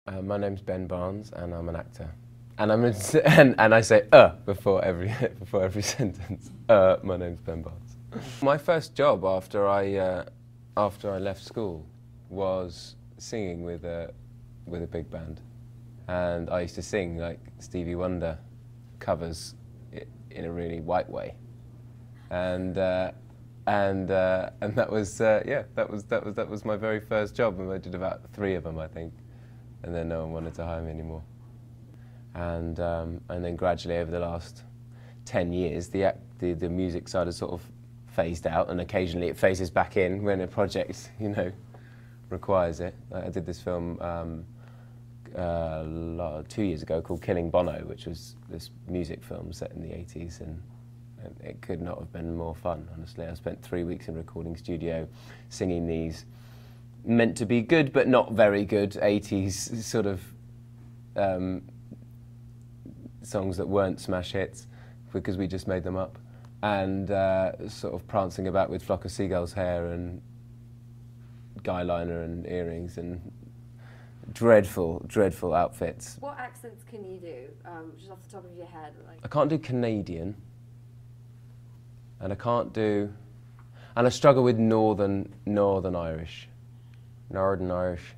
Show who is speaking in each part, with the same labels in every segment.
Speaker 1: My name's Ben Barnes, and I'm an actor. And and I say before every sentence. My name's Ben Barnes. My first job after I left school was singing with a big band, and I used to sing like Stevie Wonder covers in a really white way, and that was that was my very first job, and I did about 3 of them, I think. And then no one wanted to hire me anymore. And then gradually over the last 10 years, the music side has sort of phased out, and occasionally it phases back in when a project, you know, requires it. I did this film 2 years ago called Killing Bono, which was this music film set in the 80s, and it could not have been more fun, honestly. I spent 3 weeks in a recording studio singing these meant to be good but not very good 80s sort of songs that weren't smash hits because we just made them up, and sort of prancing about with Flock of Seagulls hair and guy liner and earrings and dreadful, dreadful outfits.
Speaker 2: What accents can you do, just off the top of your head? Like...
Speaker 1: I can't do Canadian, and I struggle with Northern Irish. Northern Irish,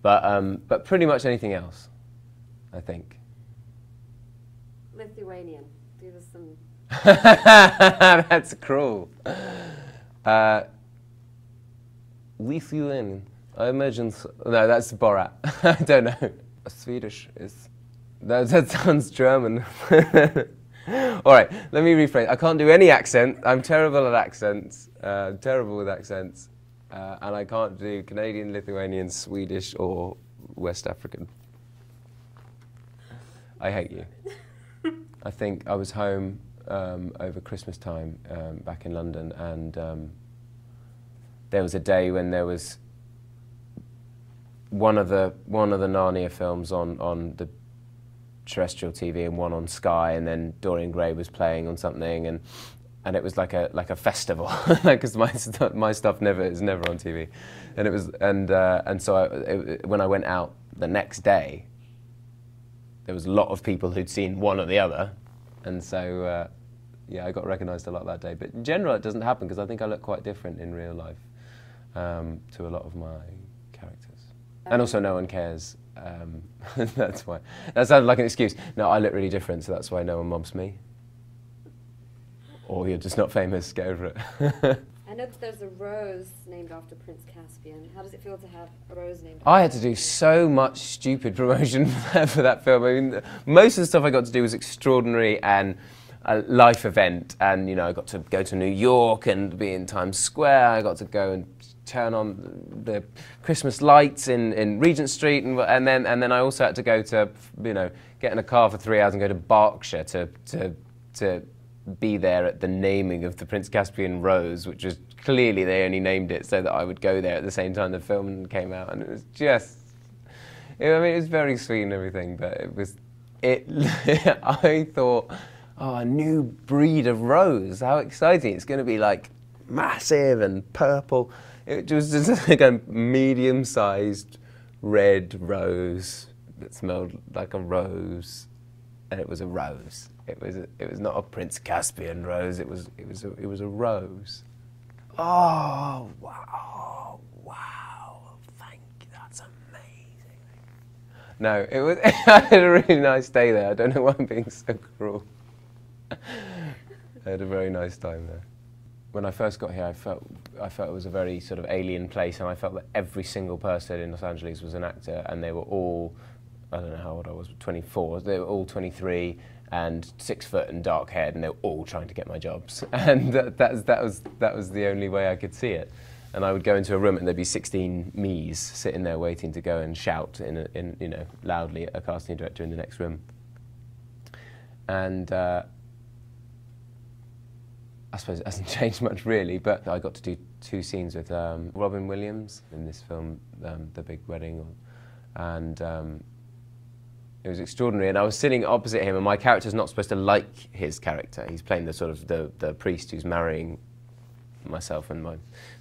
Speaker 1: but pretty much anything else, I think.
Speaker 2: Lithuanian, do us some...
Speaker 1: That's cruel. Lithuanian, I imagine, no, that's Borat. I don't know. Swedish is, that sounds German. All right, let me rephrase. I can't do any accent. I'm terrible at accents, terrible with accents. And I can't do Canadian, Lithuanian, Swedish, or West African. I hate you. I think I was home over Christmas time back in London, and there was a day when there was one of the Narnia films on the terrestrial TV and one on Sky, and then Dorian Gray was playing on something, and it was like a festival, because my stuff is never on TV, and it was and so when I went out the next day, there was a lot of people who'd seen one or the other, and so yeah, I got recognised a lot that day. But in general, it doesn't happen because I think I look quite different in real life to a lot of my characters, and also no one cares. That's why. That sounded like an excuse. No, I look really different, so that's why no one mobs me. Or you're just not famous, get over it.
Speaker 2: I know that there's a rose named after Prince Caspian. How does it feel to have a rose named after
Speaker 1: I had to do so much stupid promotion for that film. I mean, most of the stuff I got to do was extraordinary and a life event. And, you know, I got to go to New York and be in Times Square. I got to go and turn on the Christmas lights in Regent Street. And then I also had to go to, you know, get in a car for 3 hours and go to Berkshire to be there at the naming of the Prince Caspian Rose, which was clearly they only named it so that I would go there at the same time the film came out, and it was just, I mean, it was very sweet and everything, but I thought, oh, a new breed of rose, how exciting, it's going to be like massive and purple. It was just like a medium-sized red rose that smelled like a rose, and it was a rose. It was not a Prince Caspian rose. It was a rose. Oh wow! Wow! Thank you. That's amazing. No, it was. I had a really nice day there. I don't know why I'm being so cruel. I had a very nice time there. When I first got here, I felt it was a very sort of alien place, and I felt that every single person in Los Angeles was an actor, and they were all, I don't know how old I was, 24. They were all 23. And 6 foot and dark haired, and they were all trying to get my jobs, and that was the only way I could see it. And I would go into a room, and there'd be 16 me's sitting there waiting to go and shout in you know, loudly at a casting director in the next room. And I suppose it hasn't changed much really, but I got to do 2 scenes with Robin Williams in this film, The Big Wedding, and it was extraordinary, and I was sitting opposite him, and my character's not supposed to like his character. He's playing the sort of the priest who's marrying myself and my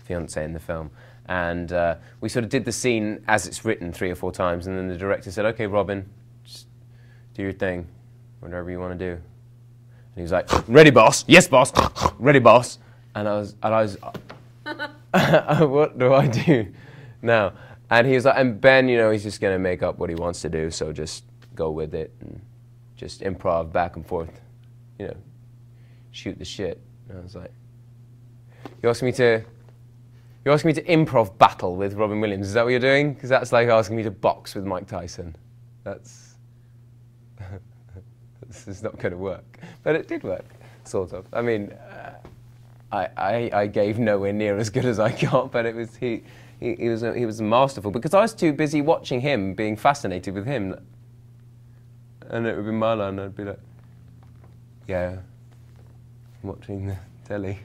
Speaker 1: fiancée in the film, And we sort of did the scene as it's written 3 or 4 times, and then the director said, "Okay, Robin, just do your thing, whatever you want to do." And he was like, "Ready, boss? Yes, boss. Ready, boss." And I was, what do I do now? And he was like, and Ben, you know, he's just going to make up what he wants to do, so just go with it and just improv back and forth, you know, shoot the shit. And I was like, you asked me to improv battle with Robin Williams. Is that what you're doing? Because that's like asking me to box with Mike Tyson. That's this is not going to work. But it did work, sort of. I mean, I gave nowhere near as good as I got, but it was he was masterful because I was too busy watching him, being fascinated with him, and it would be my line. I'd be like, yeah, I'm watching the telly.